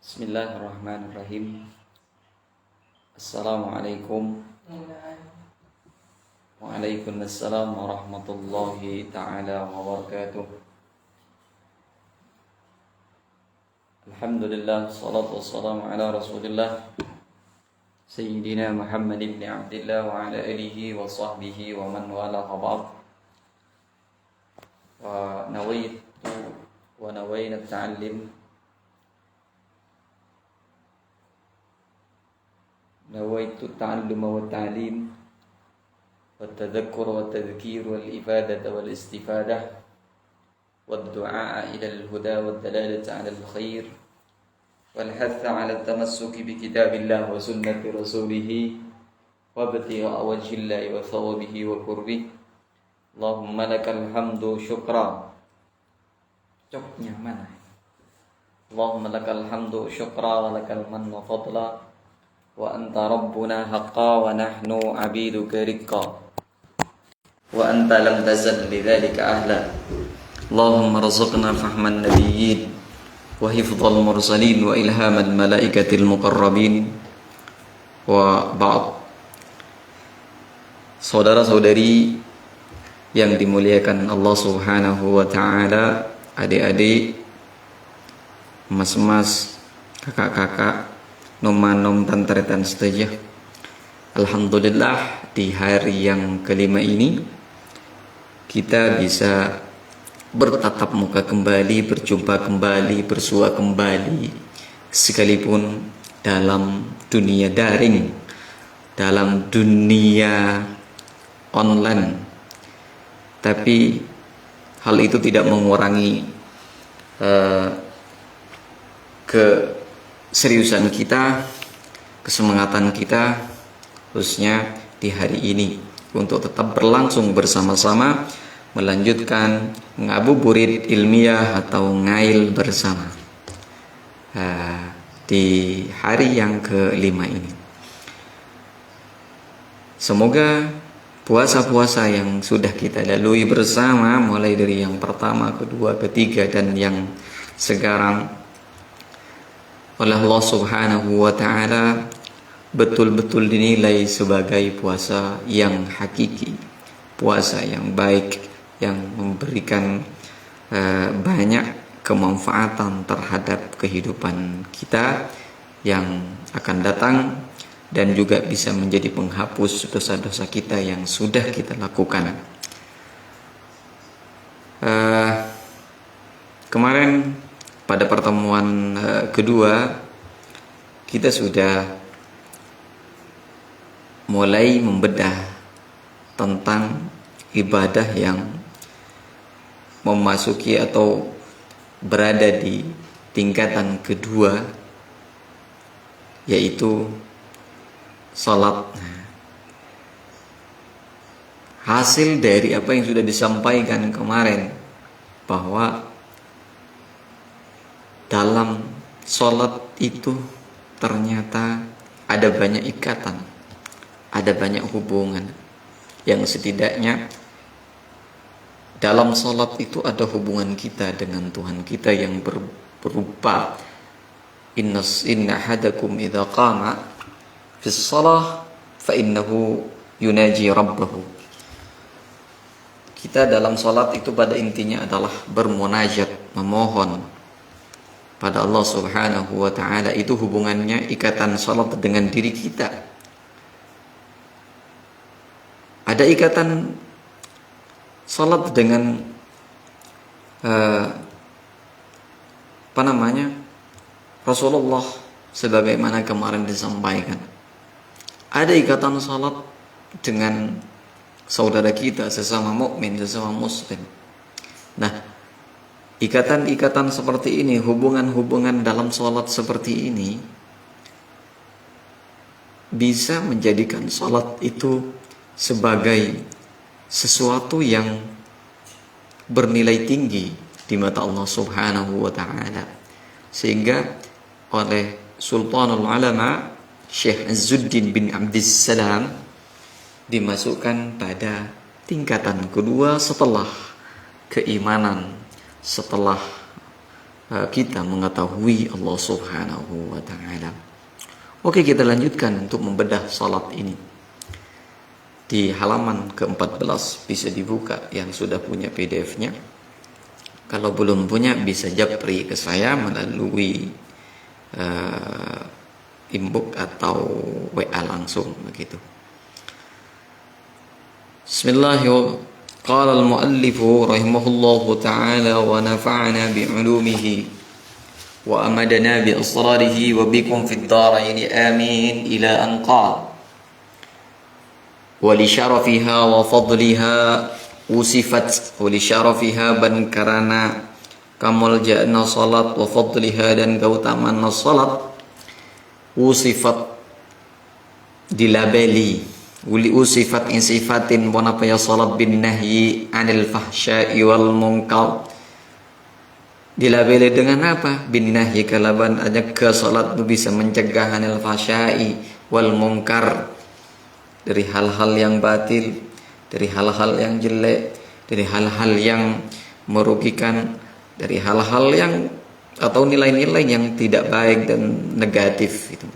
Bismillahirrahmanirrahim. Assalamualaikum. Waalaikumsalam warahmatullahi ta'ala wabarakatuh. Alhamdulillah, salatu wassalamu ala rasulillah Sayyidina Muhammad ibn Abdillah wa ala alihi wa sahbihi wa man wala ba'd. Wa nawaitu ta'allim نويت التعلم والتعليم والتذكر والتذكير والإفادة والاستفادة والدعاء إلى الهدى والدلالة على الخير والحث على التمسك بكتاب الله وسنة رسوله وابتغاء وجه الله وثوابه وقربه. اللهم لك الحمد شكرا. اللهم لك الحمد شكرا ولك المن وفضلا wa anta rabbuna haqqa wa nahnu abiduka riqqa wa anta lam tazal lidzalika ahla. Allahumma rzuqna fahman nabiyyin wa hifdzal mursalin wa ilhamal malaikatil muqarrabin wa ba'd. Saudara-saudari yang dimuliakan Allah Subhanahu wa taala, adik-adik, mas-mas, kakak-kakak, nom-nom tantretan setuju. Alhamdulillah, di hari yang kelima ini kita bisa bertatap muka kembali, berjumpa kembali, bersua kembali, sekalipun dalam dunia daring, dalam dunia online. Tapi hal itu tidak mengurangi keseriusan kita, kesemangatan kita, khususnya di hari ini untuk tetap berlangsung bersama-sama melanjutkan ngabuburit ilmiah atau ngail bersama di hari yang kelima ini. Semoga puasa-puasa yang sudah kita lalui bersama, mulai dari yang pertama, kedua, ketiga, dan yang sekarang, oleh Allah Subhanahu wa ta'ala betul-betul dinilai sebagai puasa yang hakiki, puasa yang baik, yang memberikan banyak kemanfaatan terhadap kehidupan kita yang akan datang, dan juga bisa menjadi penghapus dosa-dosa kita yang sudah kita lakukan. Kemarin pada pertemuan kedua kita sudah mulai membedah tentang ibadah yang memasuki atau berada di tingkatan kedua, yaitu salat. Hasil dari apa yang sudah disampaikan kemarin, bahwa dalam sholat itu ternyata ada banyak ikatan, ada banyak hubungan, yang setidaknya dalam sholat itu ada hubungan kita dengan Tuhan kita yang berupa inna ahadakum idza qama fi shalah fa innahu yunaji rabbahu. Kita dalam sholat itu pada intinya adalah bermunajat, memohon pada Allah Subhanahu wa ta'ala. Itu hubungannya, ikatan salat dengan diri kita. Ada ikatan salat dengan Rasulullah, sebagaimana kemarin disampaikan. Ada ikatan salat dengan saudara kita, sesama mukmin, sesama muslim. Nah, ikatan-ikatan seperti ini, hubungan-hubungan dalam sholat seperti ini, bisa menjadikan sholat itu sebagai sesuatu yang bernilai tinggi di mata Allah Subhanahu wa ta'ala. Sehingga oleh Sultanul Ulama Syekh Izzuddin bin Abdissalam dimasukkan pada tingkatan kedua setelah keimanan, setelah kita mengetahui Allah Subhanahu wa taala. Oke, kita lanjutkan untuk membedah salat ini. Di halaman ke-14 bisa dibuka yang sudah punya PDF-nya. Kalau belum punya bisa japri ke saya melalui inbox atau WA langsung begitu. Bismillahirrahmanirrahim. Qala al-muallif rahimahullahu ta'ala wa nafa'ana bi'ulumihi wa amadana bi asrarihi wa bikum fid dharain amin ila an qala wa li syarafiha wa fadliha usifat wa li syarafiha ban karana kamal ja'na salat wa fadliha dan keutamaan salat usifat dilabeli uli usifat insifatin pon apa ya salat bin nahyi anil fahsya'i wal munkar. Dilabeli dengan apa? Bin nahyi kalaban aja ke salat itu bisa mencegah anil fahsya'i wal munkar, dari hal-hal yang batil, dari hal-hal yang jelek, dari hal-hal yang merugikan, dari hal-hal yang atau nilai-nilai yang tidak baik dan negatif itu.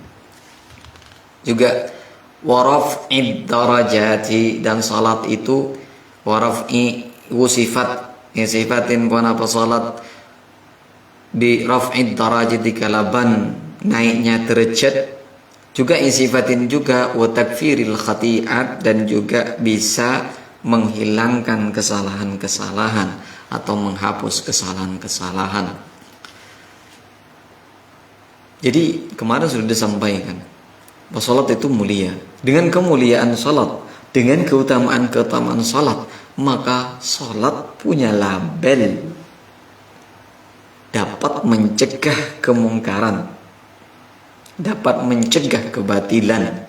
Juga waraf'id darajati, dan salat itu waraf'i sifat sifatin pun apa salat bi raf'id darajati kalaban naiknya derajat, juga sifatin juga wa takfiril khati'at, dan juga bisa menghilangkan kesalahan-kesalahan atau menghapus kesalahan-kesalahan. Jadi kemarin sudah disampaikan bahwa salat itu mulia. Dengan kemuliaan salat, dengan keutamaan salat, maka salat punya label dapat mencegah kemungkaran, dapat mencegah kebatilan.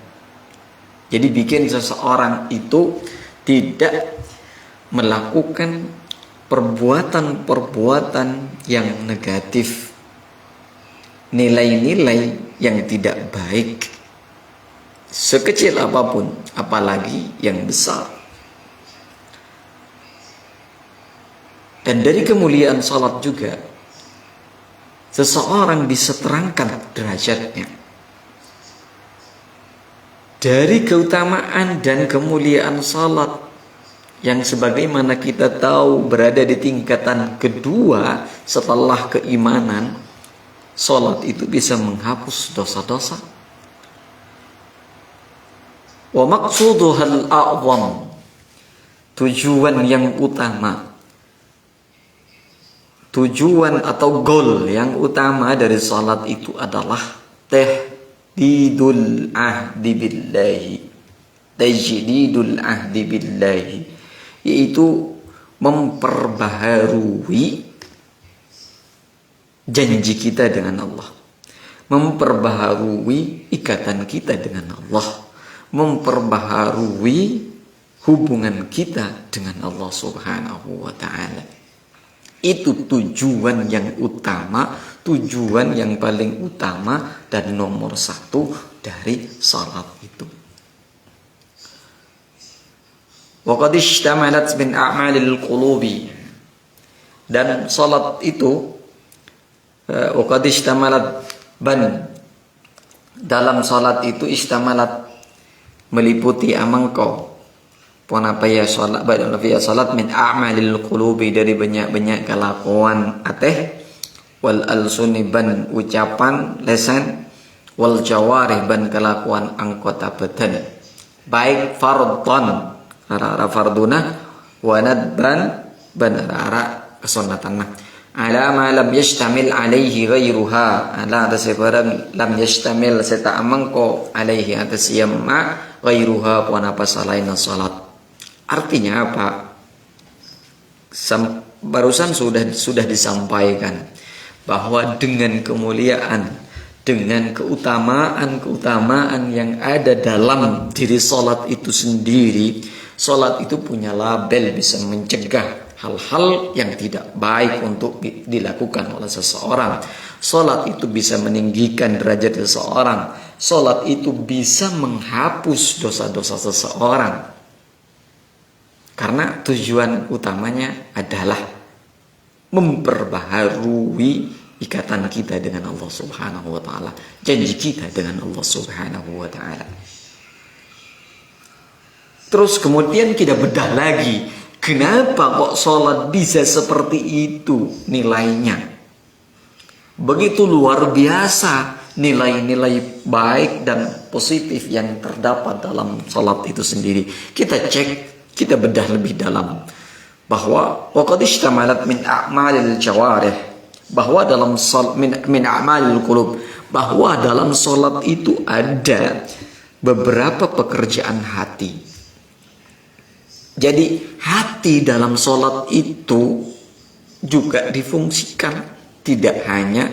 Jadi bikin seseorang itu tidak melakukan perbuatan-perbuatan yang negatif, nilai-nilai yang tidak baik, sekecil apapun, apalagi yang besar. Dan dari kemuliaan salat juga seseorang bisa terangkat derajatnya. Dari keutamaan dan kemuliaan salat yang sebagaimana kita tahu berada di tingkatan kedua setelah keimanan, salat itu bisa menghapus dosa-dosa. Wa maqsuduhal a'zam, tujuan yang utama, tujuan atau goal yang utama dari salat itu adalah tajdidul ahdi billahi, tajdidul ahdi billahi, yaitu memperbaharui janji kita dengan Allah, memperbaharui ikatan kita dengan Allah, memperbaharui hubungan kita dengan Allah Subhanahu wa ta'ala. Itu tujuan yang utama, tujuan yang paling utama dan nomor satu dari salat itu. Wa qad ishtamalat min a'malil qulubi, dan salat itu wa qad ishtamalat ban, dalam salat itu istamalat meliputi amangko pon apa ya salat badal fi salat min a'malil qulubi, dari banyak-banyak kelakuan ateh, wal alsuni ban ucapan lesan, wal jawarih ban kelakuan anggota badan, baik fardhan ara farduna wa nadban ban ara kesunatan, ala ma lam yashtamil alaihi ghairuha, ala ada sebarang lam yashtamil serta amangko alaihi atas yamma ghairuha pun apa selain salat. Artinya apa? Barusan sudah disampaikan bahwa dengan kemuliaan, dengan keutamaan yang ada dalam diri salat itu sendiri, salat itu punya label bisa mencegah hal-hal yang tidak baik untuk dilakukan oleh seseorang. Salat itu bisa meninggikan derajat seseorang. Salat itu bisa menghapus dosa-dosa seseorang. Karena tujuan utamanya adalah memperbaharui ikatan kita dengan Allah Subhanahu wa taala, janji kita dengan Allah Subhanahu wa taala. Terus kemudian kita bedah lagi, kenapa kok sholat bisa seperti itu nilainya? Begitu luar biasa nilai-nilai baik dan positif yang terdapat dalam sholat itu sendiri. Kita cek, kita bedah lebih dalam, bahwa waqad ishtamalat min a'malil jawarih, bahwa dalam min a'malil qulub, bahwa dalam sholat itu ada beberapa pekerjaan hati. Jadi hati dalam sholat itu juga difungsikan, tidak hanya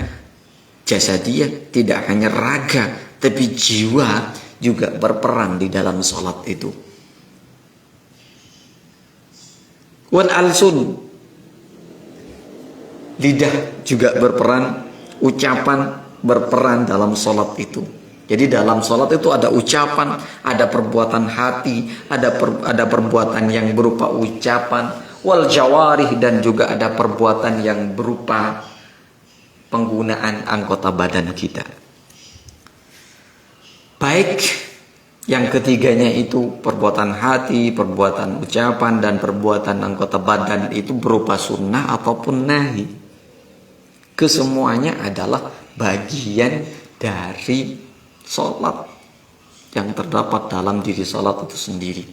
jasadiah, tidak hanya raga, tapi jiwa juga berperan di dalam sholat itu. Wal alsun, lidah juga berperan, ucapan berperan dalam sholat itu. Jadi dalam sholat itu ada ucapan, ada perbuatan hati, ada perbuatan yang berupa ucapan, wal jawarih, dan juga ada perbuatan yang berupa penggunaan anggota badan kita. Baik yang ketiganya itu perbuatan hati, perbuatan ucapan, dan perbuatan anggota badan itu berupa sunnah ataupun nahi. Kesemuanya adalah bagian dari sholat yang terdapat dalam diri sholat itu sendiri,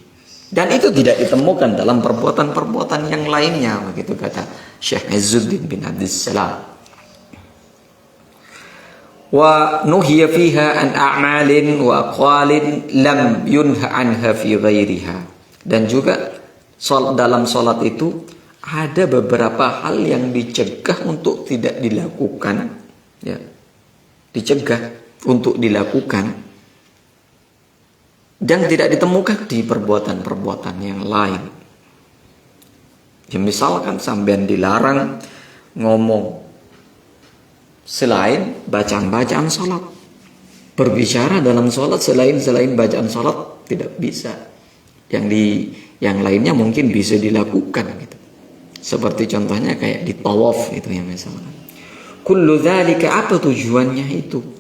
dan itu tidak ditemukan dalam perbuatan-perbuatan yang lainnya, begitu kata Syekh Izzuddin bin Abdussalam. Wa nuhiya fiha an a'malin wa aqwalin lam yunha anha fi ghairiha, dan juga dalam sholat itu ada beberapa hal yang dicegah untuk tidak dilakukan, ya, dicegah untuk dilakukan dan tidak ditemukan di perbuatan-perbuatan yang lain. Ya, misalkan sampean dilarang ngomong selain bacaan-bacaan sholat, berbicara dalam sholat selain bacaan sholat tidak bisa. Yang lainnya mungkin bisa dilakukan gitu. Seperti contohnya kayak di tawaf itu ya misalkan. Kullu dzalika, apa tujuannya itu?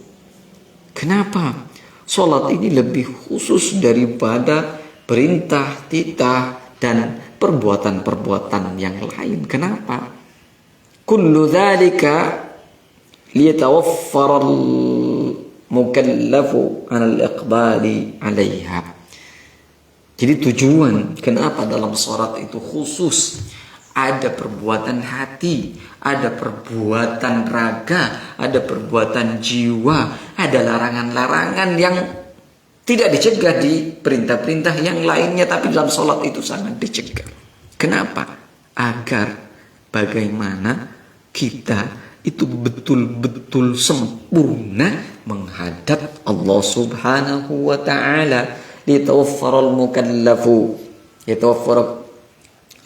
Kenapa sholat ini lebih khusus daripada perintah, titah, dan perbuatan-perbuatan yang lain? Kenapa? Kullu dzalika liyatawaffaral mukallafu 'alal iqbali 'alaiha. Jadi tujuan kenapa dalam sholat itu khusus ada perbuatan hati, ada perbuatan raga, ada perbuatan jiwa, ada larangan-larangan yang tidak dicegah di perintah-perintah yang lainnya, tapi dalam sholat itu sangat dicegah. Kenapa? Agar bagaimana kita itu betul-betul sempurna menghadap Allah Subhanahu wa ta'ala. Litawaffaral mukallafu,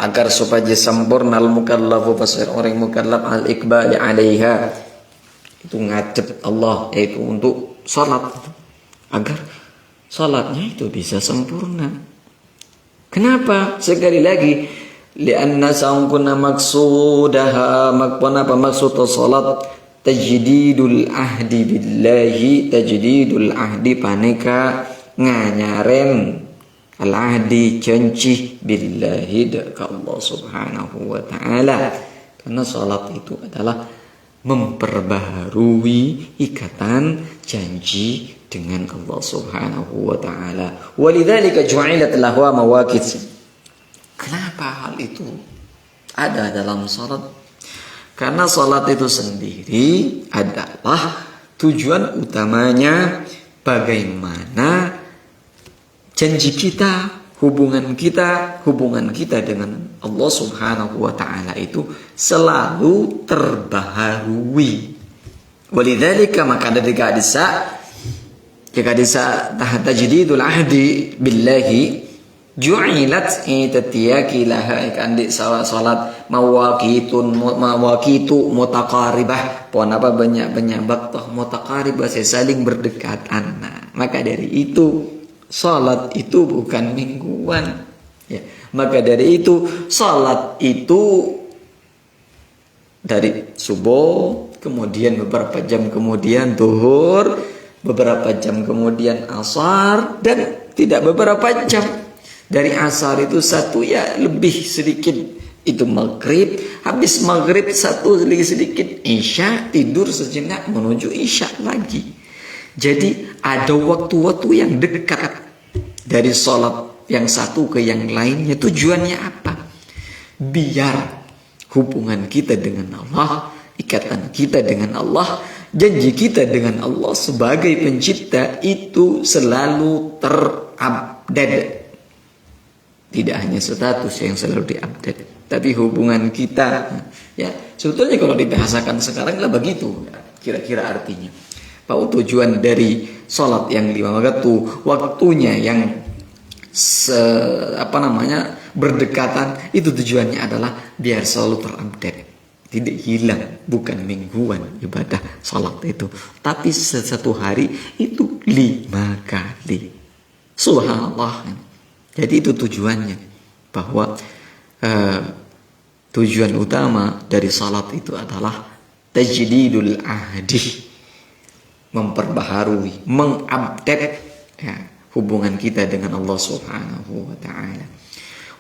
agar supaya sempurna al-mukallafu, pasir orang mukallaf al-iqbali 'alaiha, itu ngadep Allah, yaitu untuk salat, agar salatnya itu bisa sempurna. Kenapa? Sekali lagi, lianna sangkuna maksudaha, maksud salat tajdidul ahdi billahi, tajdidul ahdi paneka nganyaren al-ahdi janji billahi ka Allah Subhanahu wa ta'ala. Karena salat itu adalah memperbaharui ikatan janji dengan Allah Subhanahu wa ta'ala. Walidzalika ju'ilat lahu mawaqit. Kenapa hal itu ada dalam salat? Karena salat itu sendiri adalah tujuan utamanya bagaimana janji kita, hubungan kita dengan Allah Subhanahu wa ta'ala itu selalu terbaharui. Walidzalika, maka dari kadisa tajdidul ahdi billahi ju'ilat itatiyaki laha, ikandik salat mawaqitu mutaqaribah, pohon apa banyak waktu mutaqaribah, saling berdekatan. Nah, maka dari itu salat itu bukan mingguan, ya. Maka dari itu salat itu dari subuh kemudian beberapa jam kemudian zuhur, beberapa jam kemudian asar, dan tidak beberapa jam. Dari asar itu satu ya lebih sedikit itu maghrib, habis maghrib satu lagi sedikit isya, tidur sejenak menuju isya lagi. Jadi ada waktu-waktu yang dekat dari sholat yang satu ke yang lainnya. Tujuannya apa? Biar hubungan kita dengan Allah, ikatan kita dengan Allah, janji kita dengan Allah sebagai pencipta itu selalu terupdate. Tidak hanya status yang selalu diupdate, tapi hubungan kita. Ya, sebetulnya kalau dibahasakan sekarang lah begitu, kira-kira artinya. Bahwa tujuan dari sholat yang 5 waktu, waktunya yang berdekatan, itu tujuannya adalah biar selalu terupdate, tidak hilang. Bukan mingguan ibadah sholat itu, tapi satu hari itu 5 kali. Subhanallah. Jadi itu tujuannya, bahwa tujuan utama dari salat itu adalah tajdidul ahdi, memperbaharui, mengupdate ya, hubungan kita dengan Allah Subhanahu wa taala.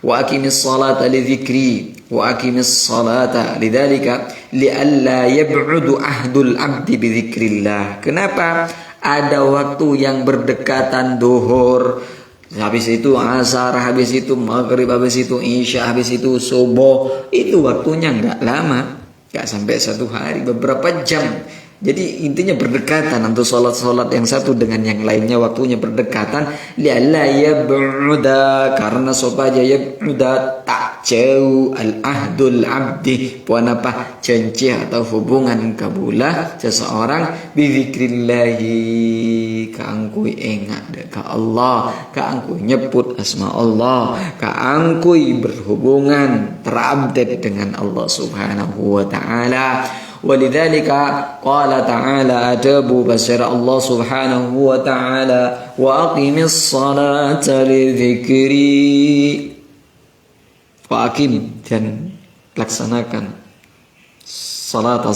Wa aqimis salata li dzikri wa aqimis salata lidzalika lialla yab'udu ahdul abdi bi dzikrillah. Kenapa ada waktu yang berdekatan duhur, habis itu asar, habis itu maghrib, habis itu isya, habis itu subuh? Itu waktunya nggak lama, nggak sampai 1 hari, beberapa jam. Jadi intinya berdekatan untuk sholat-sholat yang satu dengan yang lainnya, waktunya berdekatan. Li'alla yab'uda, karena supaya yab'uda tak jauh al-ahdul abdi, puan apa, janji atau hubungan kabulah seseorang bizikrillahi, kaangkui ingat ka Allah, kaangkui nyebut asma Allah, kaangkui berhubungan terupdate dengan Allah Subhanahu wa taala. Walidzalika qala ta'ala, adabu basir Allah Subhanahu wa ta'ala, wa aqimis salata li dzikri, wa aqim, dan laksanakan salat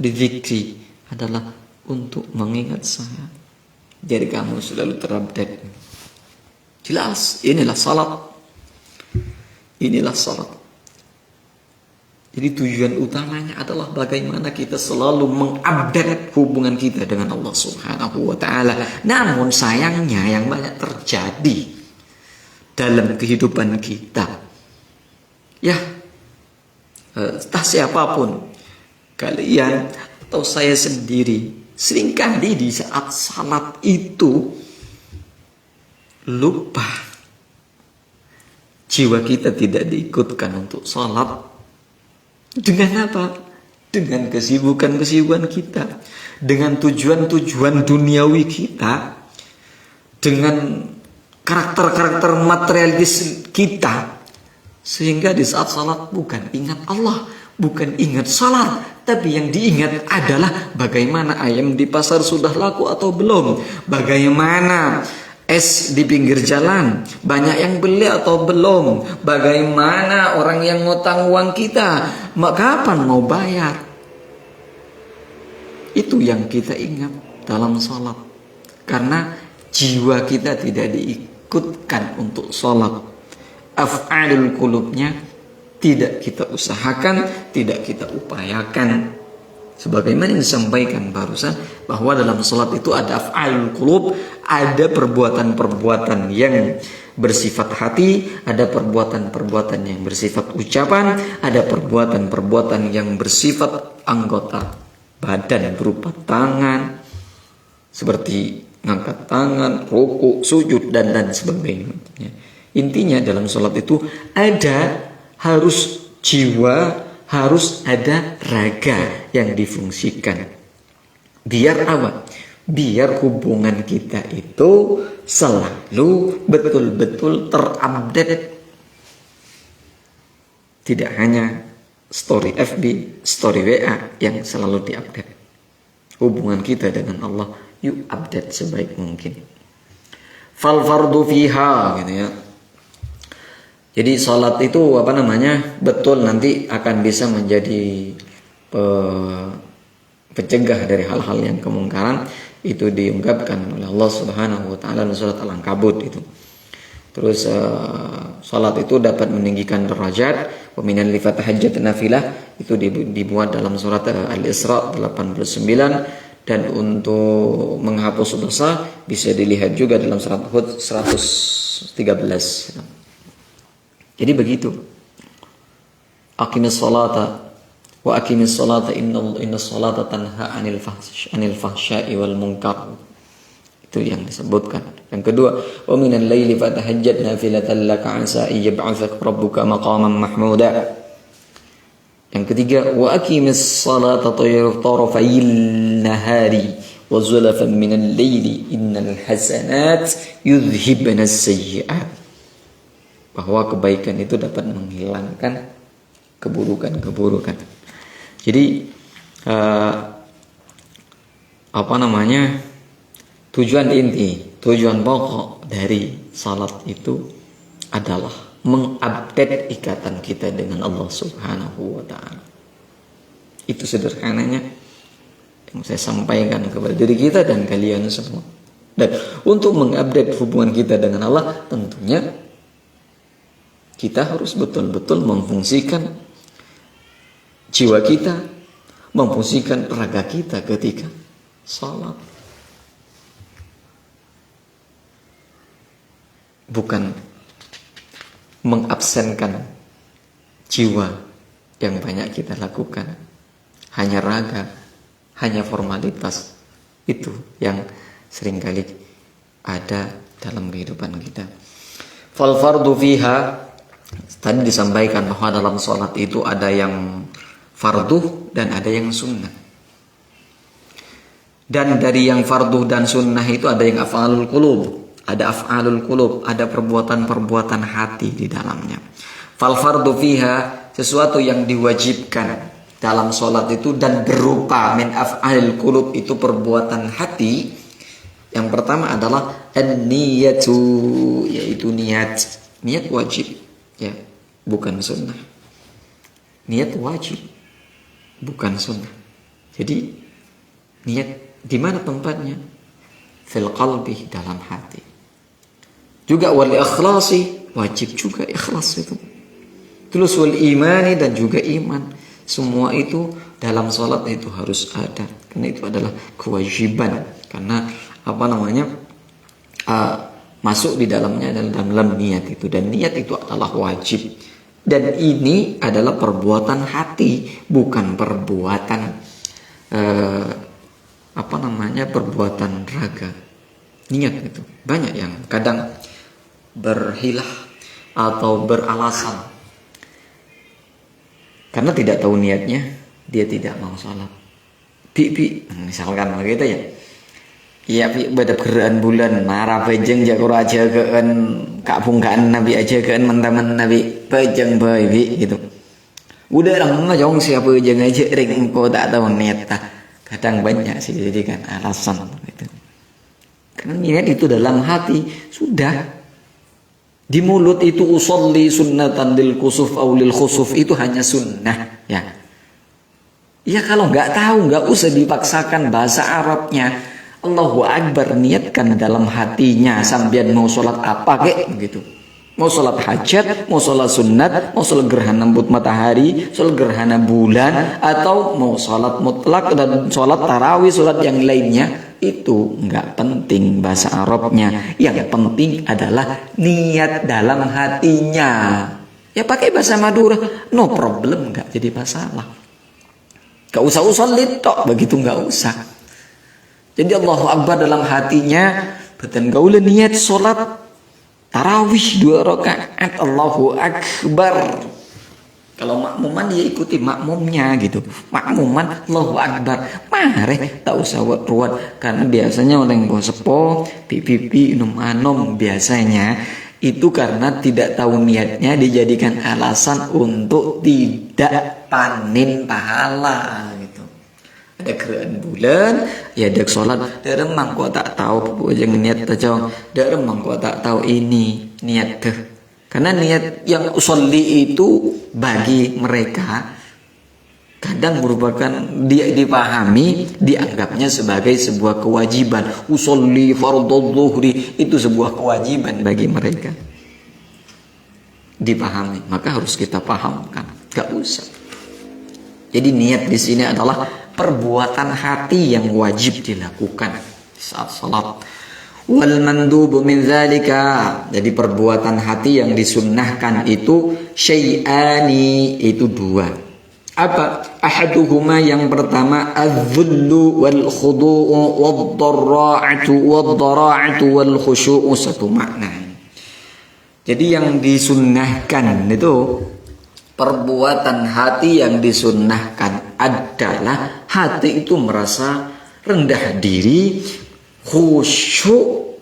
li dzikri, adalah untuk mengingat saya. Jadi kamu selalu terupdate. Jelas, inilah salat. Inilah salat. Jadi tujuan utamanya adalah bagaimana kita selalu mengupdate hubungan kita dengan Allah Subhanahu wa taala. Namun sayangnya yang banyak terjadi dalam kehidupan kita, ya, entah siapapun, kalian atau saya sendiri, seringkali di saat salat itu lupa, jiwa kita tidak diikutkan untuk salat. Dengan apa? Dengan kesibukan-kesibukan kita, dengan tujuan-tujuan duniawi kita, dengan karakter-karakter materialis kita, sehingga di saat salat bukan ingat Allah, bukan ingat salat, tapi yang diingat adalah bagaimana ayam di pasar sudah laku atau belum, bagaimana es di pinggir jalan banyak yang beli atau belum, bagaimana orang yang ngutang uang kita, kapan mau bayar. Itu yang kita ingat dalam sholat, karena jiwa kita tidak diikutkan untuk sholat. Af'alul qulubnya tidak kita usahakan, tidak kita upayakan. Sebagaimana yang disampaikan barusan, bahwa dalam sholat itu ada af'alul qulub, ada perbuatan-perbuatan yang bersifat hati, ada perbuatan-perbuatan yang bersifat ucapan, ada perbuatan-perbuatan yang bersifat anggota badan berupa tangan, seperti ngangkat tangan, ruku, sujud, dan sebagainya. Intinya dalam sholat itu ada, harus jiwa, harus ada raga yang difungsikan. Biar apa? Biar hubungan kita itu selalu betul-betul terupdate. Tidak hanya story FB, story WA yang selalu diupdate. Hubungan kita dengan Allah yuk update sebaik mungkin. Fal fardu fiha, gitu ya. Jadi sholat itu betul nanti akan bisa menjadi pencegah dari hal-hal yang kemungkaran, itu diungkapkan oleh Allah Subhanahu wa taala dalam surat Al-Ankabut itu. Terus salat itu dapat meninggikan derajat. Wa minal li fatahajjat nafilah itu dibuat dalam surat Al-Isra 89, dan untuk menghapus dosa bisa dilihat juga dalam surat Hud 113. Jadi begitu. Aqimis salata wa aqimis salata inna salata tanha 'anil fahsya'i wal munkar. Itu yang disebutkan. Yang kedua, wa minal laili fatahajjat nafilatan laka 'asa ayyab'atsaka rabbuka maqaman mahmuda. Yang ketiga, wa aqimis salata tarafayil nahari wa zulafan minal laili innal hasanat yudhhibna as-sayyi'at. Bahwa kebaikan itu dapat menghilangkan keburukan-keburukan. Jadi tujuan pokok dari salat itu adalah mengupdate ikatan kita dengan Allah Subhanahu wa taala. Itu sederhananya yang saya sampaikan kepada diri kita dan kalian semua. Dan untuk mengupdate hubungan kita dengan Allah, tentunya kita harus betul-betul memfungsikan jiwa kita, memfungsikan raga kita ketika salat. Bukan mengabsenkan jiwa yang banyak kita lakukan. Hanya raga, hanya formalitas. Itu yang seringkali ada dalam kehidupan kita. Fal fardu fiha, tadi disampaikan bahwa dalam sholat itu ada yang fardu dan ada yang sunnah. Dan dari yang fardu dan sunnah itu ada yang af'alul qulub. Ada af'alul qulub, ada perbuatan-perbuatan hati di dalamnya. Fal fardu fiha, sesuatu yang diwajibkan dalam sholat itu dan berupa min af'alil qulub, itu perbuatan hati. Yang pertama adalah an-niyatu, yaitu niat. Niat wajib, ya, bukan sunnah. Niat wajib, bukan sunnah. Jadi niat di mana tempatnya? Fil qalbi, dalam hati. Juga wal ikhlasi, wajib juga ikhlas itu. Terus wal imani, dan juga iman. Semua itu dalam sholat itu harus ada, karena itu adalah kewajiban. Karena masuk di dalamnya dalam niat itu, dan niat itu adalah wajib. Dan ini adalah perbuatan hati, bukan perbuatan perbuatan raga. Niat itu banyak yang kadang berhilah atau beralasan karena tidak tahu niatnya, dia tidak mau sholat. Misalkan begitu ya. Iya, pada geraan bulan marah pejeng jago aja kean kapungkaan nabi aja kean teman nabi pejeng bayi gitu. Udah orang ngajong siapa aja aja ring engkau tak tahu niat tak. Kadang banyak sih jadi kan alasan gitu. Karena niat itu dalam hati sudah. Di mulut itu usolli sunnatan lil kusuf aw lil khusuf, itu hanya sunnah ya. Ya kalau nggak tahu nggak usah dipaksakan bahasa Arabnya. Allahu Akbar, niatkan dalam hatinya sambil mau sholat apa kek gitu. Mau sholat hajat, mau sholat sunat, mau sholat gerhana matahari, sholat gerhana bulan, atau mau sholat mutlak dan sholat tarawih, sholat yang lainnya. Itu nggak penting bahasa Arabnya. Yang penting adalah niat dalam hatinya. Ya pakai bahasa Madura, no problem, nggak jadi masalah. Gak usah usollit tok, begitu nggak usah. Jadi Allahu Akbar dalam hatinya, betul gaul niat sholat tarawih 2 rakaat, Allahu Akbar. Kalau makmuman dia ikuti makmumnya gitu. Makmuman Allahu Akbar. Mare tak usah ruwet, karena biasanya orang yang sepo pipi anom biasanya itu karena tidak tahu niatnya dijadikan alasan untuk tidak panen pahala gitu. Ada geraan bulan, ya ada sholat. Ada remang kok tak tahu, jangan niat tajau. Ada remang kok tak tahu ini niat deh. Karena niat yang usolli itu bagi mereka Kadang merupakan dia dipahami, dianggapnya sebagai sebuah kewajiban. Usolli fardhu dhuhri, itu sebuah kewajiban bagi mereka. Dipahami, maka harus kita pahamkan. Gak usah. Jadi niat di sini adalah perbuatan hati yang wajib dilakukan saat salat. Wal mandubu min dzalika, jadi perbuatan hati yang disunnahkan itu syai'ani, itu dua. Apa? Ahaduhuma, yang pertama, adz-dzullu wal khudu'u wad-dhara'atu wal khusyu'u, satu makna. Jadi yang disunnahkan itu, perbuatan hati yang disunnahkan adalah hati itu merasa rendah diri, khusyuk,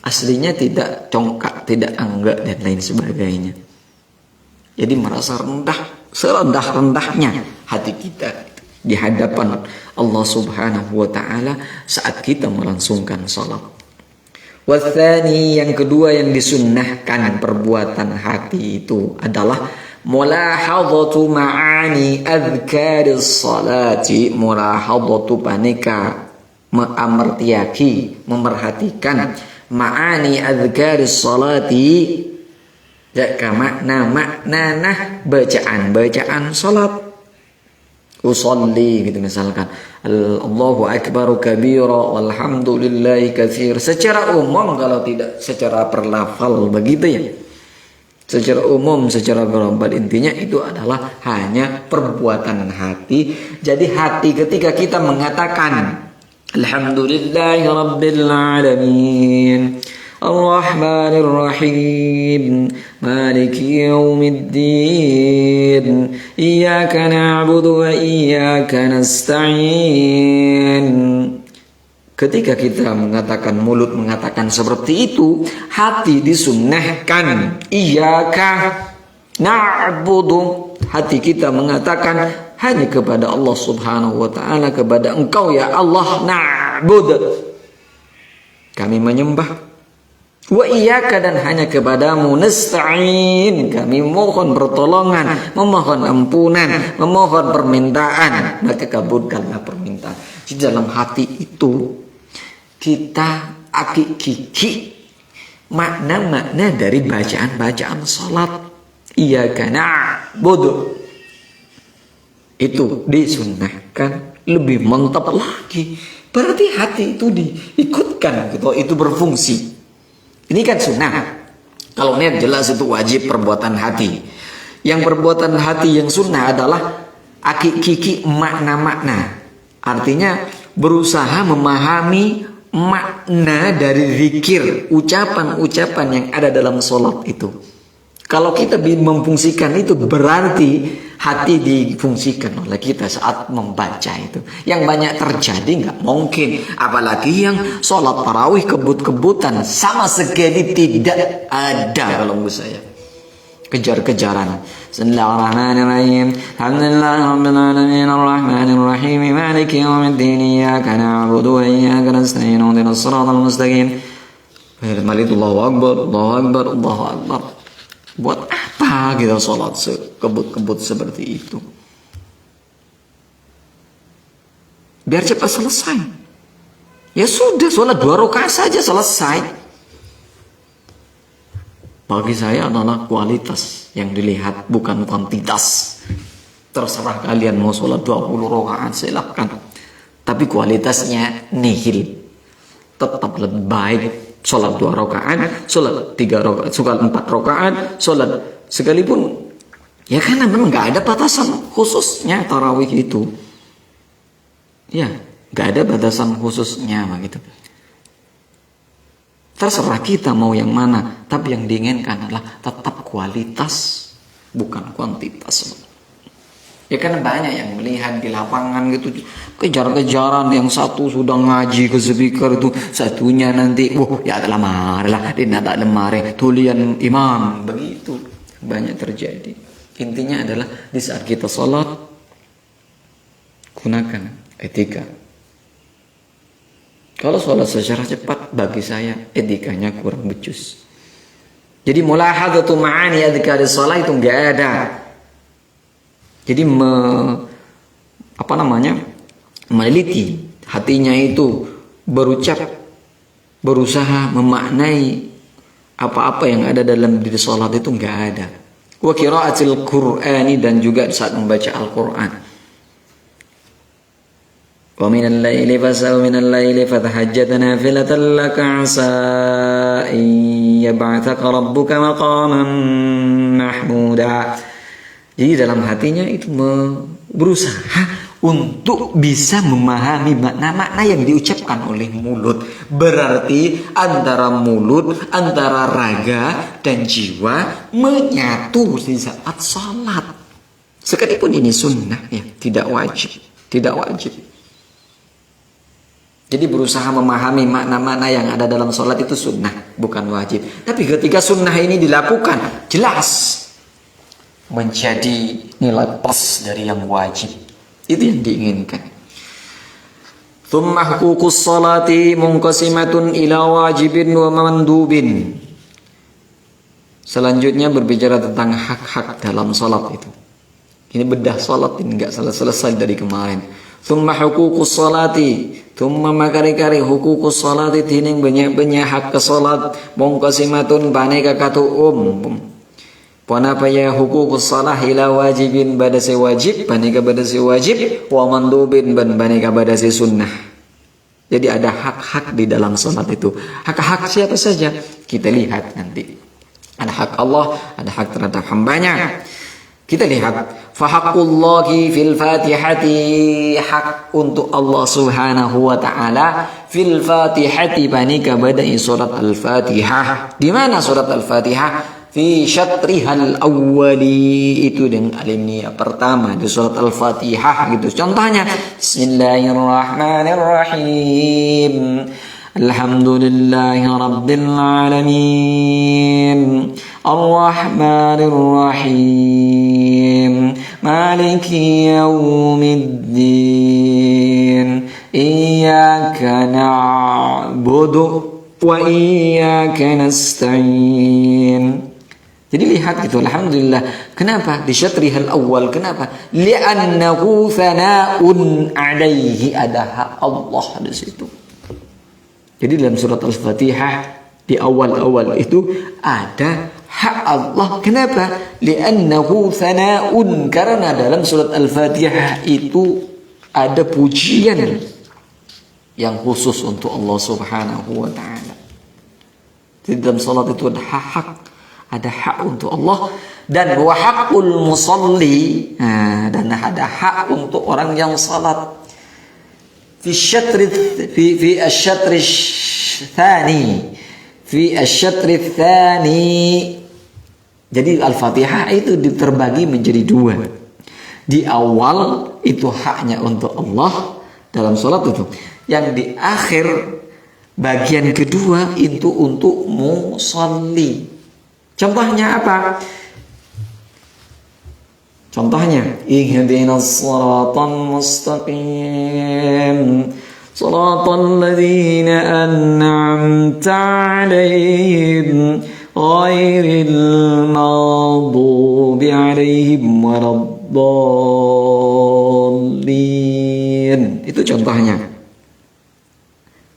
aslinya tidak congkak, tidak anggak dan lain sebagainya. Jadi merasa rendah, serendah-rendahnya hati kita di hadapan Allah Subhanahu wa taala saat kita melangsungkan salat. Watsani, yang kedua yang disunnahkan perbuatan hati itu adalah mulahadhatu ma'ani adhkaris salati, mulahadhatu panika memerhatikan ma'ani adhkaris salati, jaka makna bacaan salat. Usolli gitu misalkan, Allahu akbar kabira walhamdulillahi katsir, secara umum, kalau tidak secara perlafal begitu ya, secara umum, secara global, intinya itu adalah hanya perbuatan hati. Jadi hati ketika kita mengatakan alhamdulillahi rabbil alamin Ar-Rahmanir Rahim Maliki Yaumiddin Iyyaka na'budu wa iyyaka nasta'in. Ketika kita mengatakan, mulut mengatakan seperti itu, hati disunnahkan iyyaka na'budu, hati kita mengatakan hanya kepada Allah Subhanahu wa taala, kepada Engkau ya Allah na'bud, kami menyembah. Wa iyyaka, dan hanya kepadamu nasta'in, kami mohon pertolongan, memohon ampunan, memohon permintaan, maka kabulkanlah permintaan. Di dalam hati itu kita akik-kiki makna-makna dari bacaan-bacaan salat. Iyyaka na'budu itu disunnahkan, lebih mantap lagi. Berarti hati itu diikutkan gitu, itu berfungsi. Ini kan sunnah. Kalau niat jelas itu wajib perbuatan hati. Yang perbuatan hati yang sunnah adalah akik-kiki makna-makna. Artinya berusaha memahami makna dari zikir, ucapan-ucapan yang ada dalam sholat itu. Kalau kita memfungsikan itu, berarti hati difungsikan oleh kita saat membaca itu. Yang banyak terjadi nggak mungkin. Apalagi yang sholat tarawih kebut-kebutan, sama sekali tidak ada kalau menurut saya. Kejar-kejaran. Bismillahirrahmanirrahim. Alhamdulillahirabbil alamin arrahmanir rahim maliki yaumiddin iyyaka na'budu wa iyyaka nasta'in ihdinas siratal mustaqim. Allahu akbar, Allahu akbar, Allahu akbar. Buat apa kita sholat sekebut-kebut seperti itu? Biar cepat selesai. Ya sudah, sholat 2 rakaat saja selesai. Bagi saya adalah kualitas yang dilihat, bukan kuantitas. Terserah kalian mau sholat 20 rakaat silahkan. Tapi kualitasnya nihil. Tetap lebih baik sholat 2 rakaat, sholat 3 rakaat, sholat 4 rakaat, sholat sekalipun. Ya karena memang nggak ada batasan khususnya tarawih itu. Ya, nggak ada batasan khususnya begitu. Terserah kita mau yang mana, tapi yang diinginkan adalah tetap kualitas, bukan kuantitas. Ya karena banyak yang melihat di lapangan gitu, kejar-kejaran, yang satu sudah ngaji ke speaker itu, satunya nanti ya adalah marilah tidak lemari tulian imam, begitu banyak terjadi. Intinya adalah di saat kita sholat, gunakan etika. Kalau sholat secara cepat, bagi saya etikanya kurang becus. Jadi mulahadatu ma'ani adhkaris shalah itu enggak ada. Jadi meneliti, hatinya itu berucap, berusaha memaknai apa-apa yang ada dalam diri salat itu enggak ada. Wa qiraatil Qur'ani, dan juga saat membaca Al-Qur'an. Wa minal laili fatahajjat nafilatan laka 'asa an yab'atsaka rabbuka maqaman mahmuda. Jadi dalam hatinya itu berusaha untuk bisa memahami makna-makna yang diucapkan oleh mulut. Berarti antara mulut, antara raga dan jiwa menyatu di saat salat. Sekalipun ini sunnah, ya, tidak wajib. Jadi berusaha memahami makna-makna yang ada dalam salat itu sunnah, bukan wajib. Tapi ketika sunnah ini dilakukan, jelas menjadi nilai plus dari yang wajib. Itu yang diinginkan. Thumma huququs salati munqasimatun ila wajibin wa mandubin. Selanjutnya berbicara tentang hak-hak dalam salat itu. Ini bedah salat ini enggak selesai dari kemarin. Thumma huququs salati, thumma makari-kari huququs salati, tining banyak-banyak hak ke salat munqasimatun baneka katu Panapa ya huququs salah ila wajibin badasi wajib, baneka badasi wajib, wa mandubin baneka badasi sunnah. Jadi ada hak-hak di dalam salat itu. Hak-hak siapa saja? Kita lihat nanti. Ada hak Allah, ada hak terhadap hambanya. Kita lihat. Fahaqqullahi fil fatihati, hak untuk Allah subhanahu wa ta'ala fil fatihati, baneka badai surat al-fatihah. Di mana surat al-fatihah? Fi syatrihal awwali, itu dengan alimnya pertama di surat Al-Fatihah gitu. Contohnya Bismillahirrahmanirrahim. Alhamdulillahi rabbil alamin. Ar-Rahmanir-Rahim. Maliki yaumiddin. Iyyaka na'budu wa iyyaka nasta'in. Jadi lihat gitu, alhamdulillah. Kenapa di syatrihal awal? Kenapa? Li'annahu thana'un 'alaihi, ada hak Allah di situ. Jadi dalam surat Al-Fatihah di awal-awal itu ada hak Allah. Kenapa? Li'annahu thana'un, karena dalam surat Al-Fatihah itu ada pujian yang khusus untuk Allah subhanahu wa ta'ala. Di dalam salat itu ada hak untuk Allah, dan wa haqqul musalli, dan ada hak untuk orang yang salat. Fi asy-syatri tsani. Jadi Al-Fatihah itu terbagi menjadi dua. Di awal itu haknya untuk Allah dalam salat itu. Yang di akhir bagian kedua itu untuk musalli. Contohnya apa? Contohnya, ihdinas siratal mustaqim, siratal ladzina an'amta 'alaihim ghairil maghdubi 'alaihim waladdallin. Itu contohnya.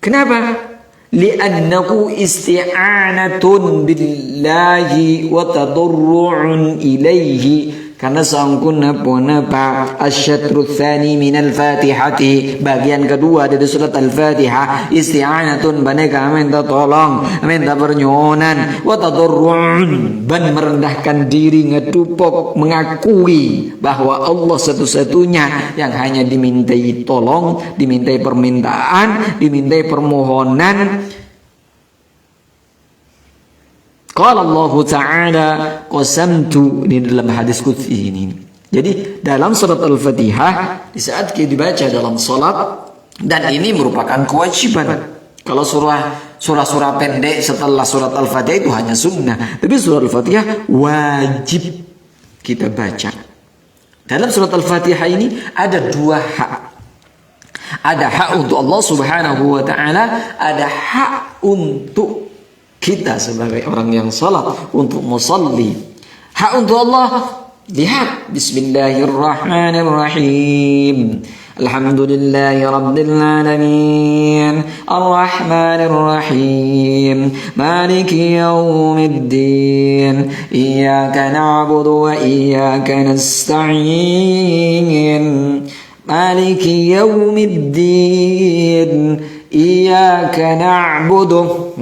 Kenapa? Li'annahu isti'anatun billahi wa tadarru'un ilaihi, karena sangkunna punapa asyatru tsani minal fatihati, bagian kedua dari surat al-fatihah, isti'anatun baneka minta tolong, minta permohonan, wa tadarru'un, ban merendahkan diri, ngedupok, mengakui bahwa Allah satu-satunya yang hanya dimintai tolong, dimintai permintaan, dimintai permohonan. Qala Allah Ta'ala qasamtu, di dalam hadis qudsi ini. Jadi dalam surat Al-Fatihah di saat kita dibaca dalam salat, dan ini merupakan kewajiban. Kalau surah pendek setelah surat Al-Fatihah itu hanya sunnah, tapi surat Al-Fatihah wajib kita baca. Dalam surat Al-Fatihah ini ada dua hak. Ada hak untuk Allah Subhanahu wa ta'ala, ada hak untuk kita sebagai orang yang salat, untuk musalli. Hak untuk Allah Lihat, Bismillahirrahmanirrahim. Alhamdulillahi Rabbil Alamin, Ar-Rahmanir Rahim, Maliki Yawmiddin, Iyyaka na'budu wa iyyaka nasta'in, Maliki Yawmiddin, Iyyaka na'budu.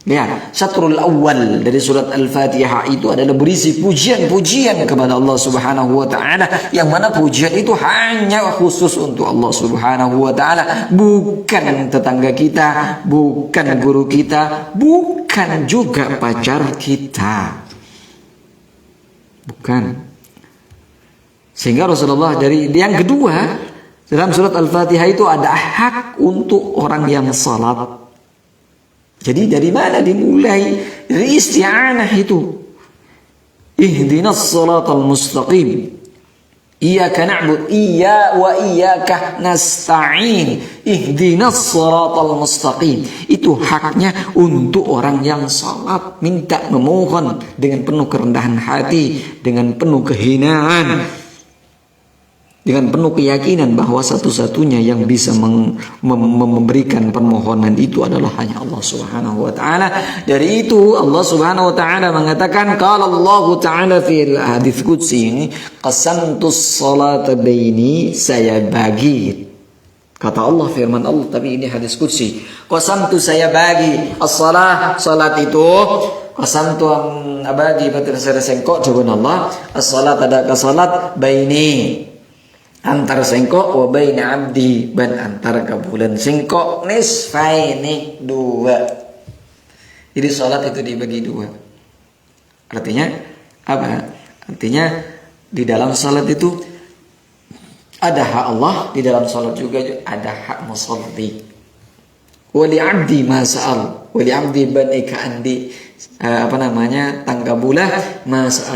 Lihat, syatrul awal dari surat Al-Fatihah itu adalah berisi pujian-pujian kepada Allah Subhanahu wa taala, yang mana pujian itu hanya khusus untuk Allah Subhanahu wa taala, bukan tetangga kita, bukan guru kita, bukan juga pacar kita. Bukan. Sehingga Rasulullah dari yang kedua dalam surat Al-Fatihah itu ada hak untuk orang yang salat. Jadi dari mana dimulai? Dari isti'anah itu. Ihdinas siratal mustaqim. Iyyaka na'budu wa iyyaka nasta'in. Ihdinas siratal mustaqim. Itu haknya untuk orang yang salat, minta memohon dengan penuh kerendahan hati, dengan penuh kehinaan, dengan penuh keyakinan bahwa satu-satunya yang bisa memberikan permohonan itu adalah hanya Allah Subhanahu wa taala. Dari itu Allah Subhanahu wa taala mengatakan, qala Allah taala fi hadits qudsi ini, qasamtus salata baini, saya bagi. Kata Allah, firman Allah, tapi ini hadis qudsi. Qasamtu, saya bagi as-salah, salat itu. Qasamtu abagi batir sengkok jawaban Allah. As-salat ada ke salat baini, antar sengkok, wa baina abdi, ban antar kabulan sengkok, nisfaini, dua. Jadi salat itu dibagi dua. Artinya apa? Artinya di dalam salat itu ada hak Allah, di dalam salat juga ada hak musalli. Wa li abdi ma sa'al, wa li abdi ban ika andi tanggabulah ma sa'al.